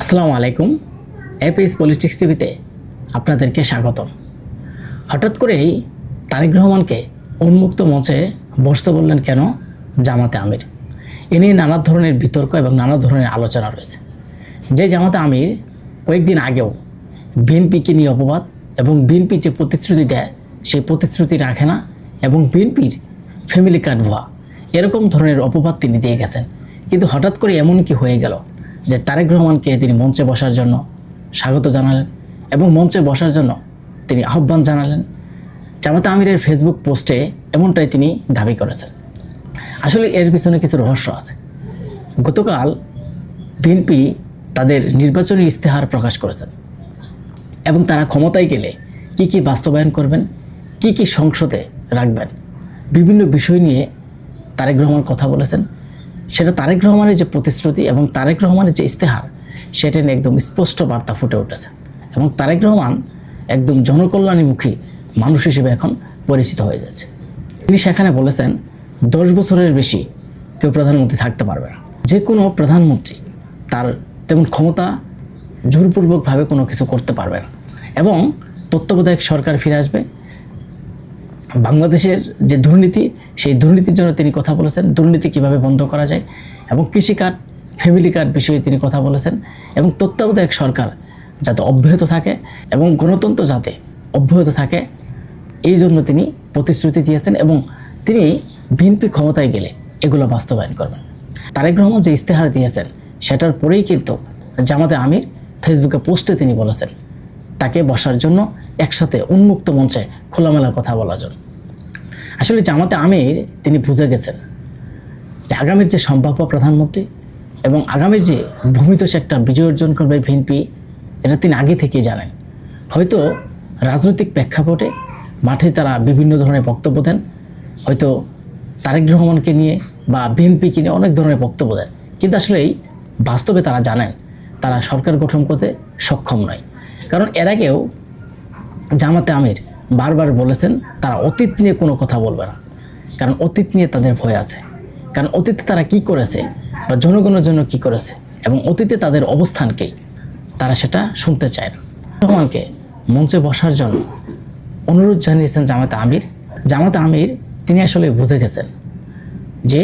আসসালামু আলাইকুম। APS politics টিভিতে আপনাদেরকে স্বাগতম। হঠাৎ করেই তারেক রহমানকে উন্মুক্ত মঞ্চে বসতে বললেন কেন জামাতে আমির? এ নিয়ে নানা ধরনের বিতর্ক এবং নানা ধরনের আলোচনা রয়েছে। যে জামাতে আমির কয়েকদিন আগেও বিএনপিকে নিয়ে অপবাদ এবং বিএনপি যে প্রতিশ্রুতি দেয় সেই প্রতিশ্রুতি রাখে না এবং বিএনপির ফ্যামিলি কার্ড ভুয়া, এরকম ধরনের অপবাদ তিনি দিয়ে গেছেন। কিন্তু হঠাৎ করে এমন কি হয়ে গেল যে তারেক রহমানকে তিনি মঞ্চে বসার জন্য স্বাগত জানালেন এবং মঞ্চে বসার জন্য তিনি আহ্বান জানালেন। জামাতে আমিরের ফেসবুক পোস্টে এমনটাই তিনি দাবি করেছেন। আসলে এর পিছনে কিছু রহস্য আছে। গতকাল বিএনপি তাদের নির্বাচনী ইস্তেহার প্রকাশ করেছেন এবং তারা ক্ষমতায় গেলে কি কি বাস্তবায়ন করবেন, কি কি সংসদে রাখবেন, বিভিন্ন বিষয় নিয়ে তারেক রহমান কথা বলেছেন। সেটা তারেক রহমানের যে প্রতিশ্রুতি এবং তারেক রহমানের যে ইস্তেহার, সেটা নিয়ে একদম স্পষ্ট বার্তা ফুটে উঠেছে এবং তারেক রহমান একদম জনকল্যাণীমুখী মানুষ হিসেবে এখন পরিচিত হয়ে যাচ্ছে। তিনি সেখানে বলেছেন 10 বছরের বেশি কেউ প্রধানমন্ত্রী থাকতে পারবে না। যে কোনো প্রধানমন্ত্রী তার তেমন ক্ষমতা জোরপূর্বকভাবে কোনো কিছু করতে পারবে না এবং তত্ত্বাবধায়ক সরকার ফিরে আসবে। বাংলাদেশের যে দুর্নীতি, সেই দুর্নীতির জন্য তিনি কথা বলেছেন, দুর্নীতি কিভাবে বন্ধ করা যায় এবং কৃষি কার্ড, ফ্যামিলি কার্ড বিষয়ে তিনি কথা বলেছেন এবং তত্ত্বাবধায়ক সরকার যাতে অব্যাহত থাকে এবং গণতন্ত্র যাতে অব্যাহত থাকে, এই জন্য তিনি প্রতিশ্রুতি দিয়েছেন এবং তিনি বিএনপি ক্ষমতায় গেলে এগুলো বাস্তবায়ন করবেন। তারেক রহমান যে ইস্তেহার দিয়েছেন সেটার পরেই কিন্তু জামাতে আমির ফেসবুকে পোস্টে তিনি বলেছেন তাকে বসার জন্য, একসাথে উন্মুক্ত মঞ্চে খোলামেলা কথা বলার জন্য। আসলে জামাতে আমির তিনি বুঝে গেছেন যে আগামীর যে সম্ভাব্য প্রধানমন্ত্রী এবং আগামীর যে ভূমিদস্যু একটা বিজয় অর্জন করবে বিএনপি, এটা তিনি আগে থেকেই জানেন। হয়তো রাজনৈতিক প্রেক্ষাপটে মাঠে তারা বিভিন্ন ধরনের বক্তব্য দেন, হয়তো তারেক রহমানকে নিয়ে বা বিএনপিকে নিয়ে অনেক ধরনের বক্তব্য দেন, কিন্তু আসলে এই বাস্তবে তারা জানেন তারা সরকার গঠন করতে সক্ষম নয়। কারণ এর আগেও জামাতে আমির বারবার বলেছেন তারা অতীত নিয়ে কোনো কথা বলবে না, কারণ অতীত নিয়ে তাদের ভয় আছে। কারণ অতীতে তারা কি করেছে বা জনগণের জন্য কি করেছে এবং অতীতে তাদের অবস্থানকেই তারা সেটা শুনতে চায় না। রহমানকে মঞ্চে বসার জন্য অনুরোধ জানিয়েছেন জামাতে আমির। জামাতে আমির তিনি আসলে বুঝে গেছেন যে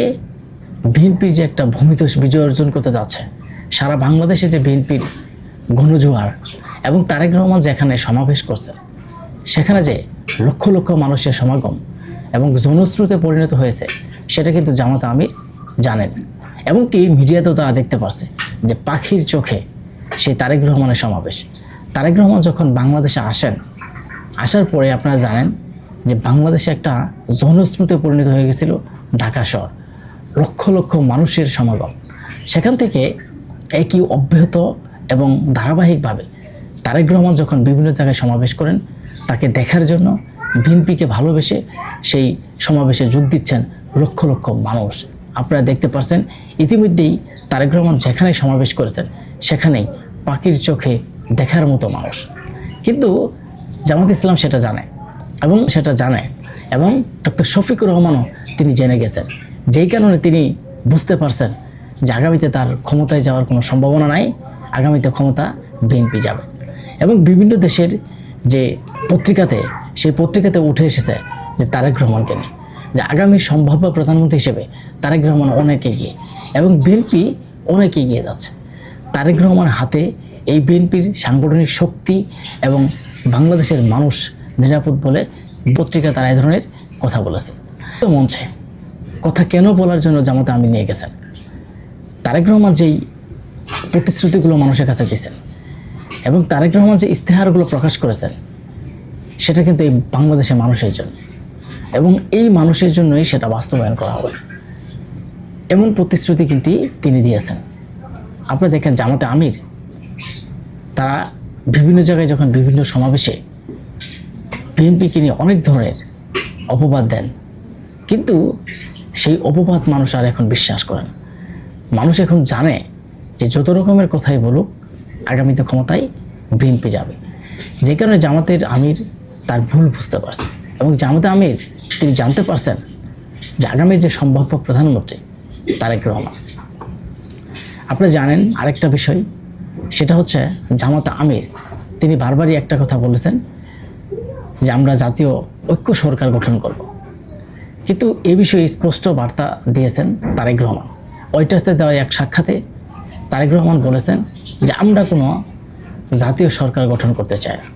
বিএনপির যে একটা ভূমিদস্যু বিজয় অর্জন করতে যাচ্ছে, সারা বাংলাদেশে যে বিএনপির গণজোয়ার এবং তারেক রহমান যেখানে সমাবেশ করছেন, সেখানে যে লক্ষ লক্ষ মানুষের সমাগম এবং জনস্রোতে পরিণত হয়েছে, সেটা কিন্তু জামাতে আমির জানেন এবং কি মিডিয়াতেও তারা দেখতে পারছে যে পাখির চোখে সেই তারেক রহমানের সমাবেশ। তারেক রহমান যখন বাংলাদেশে আসেন, আসার পরে আপনারা জানেন যে বাংলাদেশে একটা জনস্রোতে পরিণত হয়ে গেছিল ঢাকা শহর, লক্ষ লক্ষ মানুষের সমাগম। সেখান থেকে একই অব্যাহত এবং ধারাবাহিকভাবে তারেক রহমান যখন বিভিন্ন জায়গায় সমাবেশ করেন, তাকে দেখার জন্য বিএনপিকে ভালোবেসে সেই সমাবেশে যোগ দিচ্ছেন লক্ষ লক্ষ মানুষ। আপনারা দেখতে পাচ্ছেন ইতিমধ্যেই তারেক রহমান যেখানে সমাবেশ করেছেন সেখানেই পাখির চোখে দেখার মতো মানুষ। কিন্তু জামাত ইসলাম সেটা জানে এবং ডক্টর শফিকুর রহমানও তিনি জেনে গেছেন, যেই কারণে তিনি বুঝতে পারছেন যে আগামীতে তার ক্ষমতায় যাওয়ার কোনো সম্ভাবনা নাই, আগামীতে ক্ষমতা বিএনপি যাবে। এবং বিভিন্ন দেশের যে পত্রিকাতে, সেই পত্রিকাতে উঠে এসেছে যে তারেক রহমানকে নিয়ে যে আগামী সম্ভাব্য প্রধানমন্ত্রী হিসেবে তারেক রহমান অনেক এগিয়ে এবং বিএনপি অনেক এগিয়ে যাচ্ছে। তারেক রহমান হাতে এই বিএনপির সাংগঠনিক শক্তি এবং বাংলাদেশের মানুষ নিরাপদ বলে পত্রিকা তারা এই ধরনের কথা বলেছে। তো মঞ্চে কথা কেন বলার জন্য জামাতে আমির নিয়ে গেছেন? তারেক রহমান যেই প্রতিশ্রুতিগুলো মানুষের কাছে দিয়েছেন এবং তারেক রহমান যে ইস্তেহারগুলো প্রকাশ করেছেন, সেটা কিন্তু এই বাংলাদেশের মানুষের জন্য এবং এই মানুষের জন্যই সেটা বাস্তবায়ন করা হবে, এমন প্রতিশ্রুতি কিন্তু তিনি দিয়েছেন। আপনারা দেখেন জামাতে আমির তারা বিভিন্ন জায়গায় যখন বিভিন্ন সমাবেশে বিএনপিকে নিয়ে অনেক ধরনের অপবাদ দেন, কিন্তু সেই অপবাদ মানুষ আর এখন বিশ্বাস করে না। মানুষ এখন জানে যে যত রকমের কথাই বলুক আগামীতে ক্ষমতায় বিএনপি যাবে। যে কারণে জামাতের আমির তার ভুল বুঝতে পারছে এবং জামাতে আমির তিনি জানতে পারছেন যে আগামী যে সম্ভাব্য প্রধানমন্ত্রী তারেক রহমান। আপনারা জানেন আরেকটা বিষয় সেটা হচ্ছে জামাত আমির তিনি বারবারই একটা কথা বলেছেন যে আমরা জাতীয় ঐক্য সরকার গঠন করব। কিন্তু এ বিষয়ে স্পষ্ট বার্তা দিয়েছেন তারেক রহমান। ওইটাতে দেওয়া এক সাক্ষাতে তারেক রহমান বলেছেন যে আমরা কোনো জাতীয় সরকার গঠন করতে চাই না,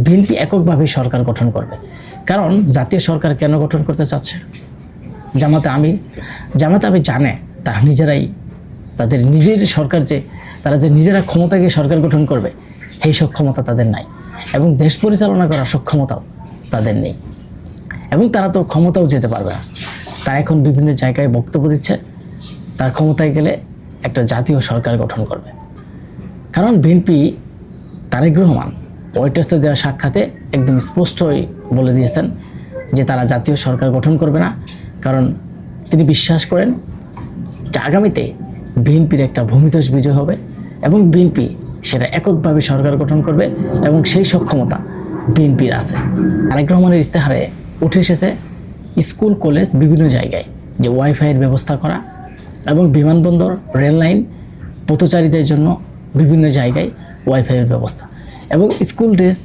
বিএনপি এককভাবে সরকার গঠন করবে। কারণ জাতীয় সরকার কেন গঠন করতে চাচ্ছে জামাতে আমির জানে তারা নিজেরাই তাদের নিজের সরকার যে তারা যে নিজেরা ক্ষমতাকে সরকার গঠন করবে সেই সক্ষমতা তাদের নাই, এবং দেশ পরিচালনা করার সক্ষমতাও তাদের নেই, এবং তারা তো ক্ষমতাও যেতে পারবে না। তারা এখন বিভিন্ন জায়গায় বক্তব্য দিচ্ছে তার ক্ষমতায় গেলে একটা জাতীয় সরকার গঠন করবে। কারণ বিএনপি তারেক রহমান ওয়েটার্সে দেওয়া সাক্ষাতে একদম স্পষ্টই বলে দিয়েছেন যে তারা জাতীয় সরকার গঠন করবে না, কারণ তিনি বিশ্বাস করেন যে আগামীতে বিএনপির একটা ভূমিধস বিজয় হবে এবং বিএনপি সেটা এককভাবে সরকার গঠন করবে এবং সেই সক্ষমতা বিএনপির আছে। তারেক রহমানের ইস্তেহারে উঠে এসেছে স্কুল কলেজ বিভিন্ন জায়গায় যে ওয়াইফাইয়ের ব্যবস্থা করা এবং বিমানবন্দর রেল লাইন পথচারীদের জন্য বিভিন্ন জায়গায় ওয়াইফাইয়ের ব্যবস্থা, এবং স্কুল ড্রেস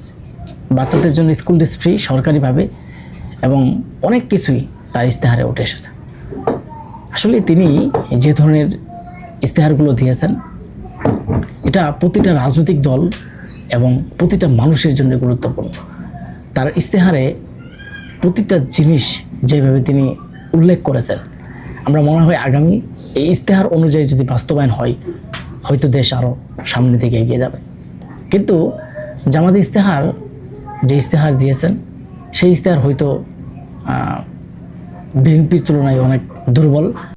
বাচ্চাদের জন্য স্কুল ড্রেস ফ্রি সরকারিভাবে, এবং অনেক কিছুই তার ইস্তেহারে উঠে এসেছে। আসলে তিনি যে ধরনের ইস্তেহারগুলো দিয়েছেন এটা প্রতিটা রাজনৈতিক দল এবং প্রতিটা মানুষের জন্য গুরুত্বপূর্ণ। তার ইস্তেহারে প্রতিটা জিনিস যেভাবে তিনি উল্লেখ করেছেন, আমরা মনে হয় আগামী এই ইস্তেহার অনুযায়ী যদি বাস্তবায়ন হয় হয়তো দেশ আরও সামনের দিকে এগিয়ে যাবে। কিন্তু জামাত ইস্তেহার যে ইস্তেহার দিয়েছেন সেই ইস্তেহার হয়তো বিএনপির তুলনায় অনেক দুর্বল।